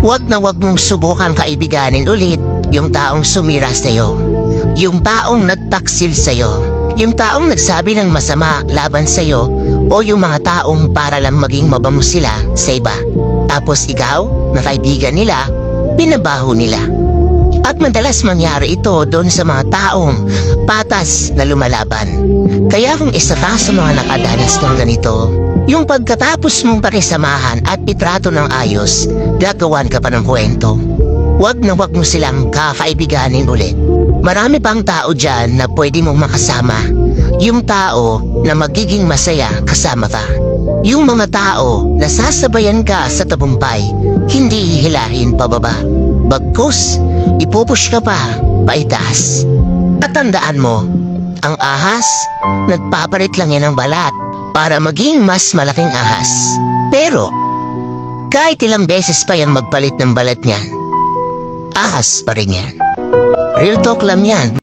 Huwag na huwag mong subukan kaibiganin ulit yung taong sumira sa'yo. Yung taong nagtaksil sa'yo. Yung taong nagsabi ng masama laban sa'yo, o yung mga taong para lang maging mabango sila sa iba. Tapos ikaw, na kaibigan nila, binabaho nila. At madalas mangyari ito doon sa mga taong patas na lumalaban. Kaya kung isa ka sa mga nakadanas ng ganito, yung pagkatapos mong pakisamahan at itrato ng ayos, gagawan ka pa ng kwento. Huwag na huwag mo silang kakaibiganin ulit. Marami pang tao dyan na pwede mong makasama. Yung tao na magiging masaya kasama ka. Yung mga tao na sasabayan ka sa tabumpay, hindi hihilahin pababa. Bagkus, ipupush ka pa paitaas. At tandaan mo, ang ahas, nagpapalit lang yan ng balat para maging mas malaking ahas. Pero, kahit ilang beses pa yan magpalit ng balat niyan, ahas pa rin yan. Real talk lang yan.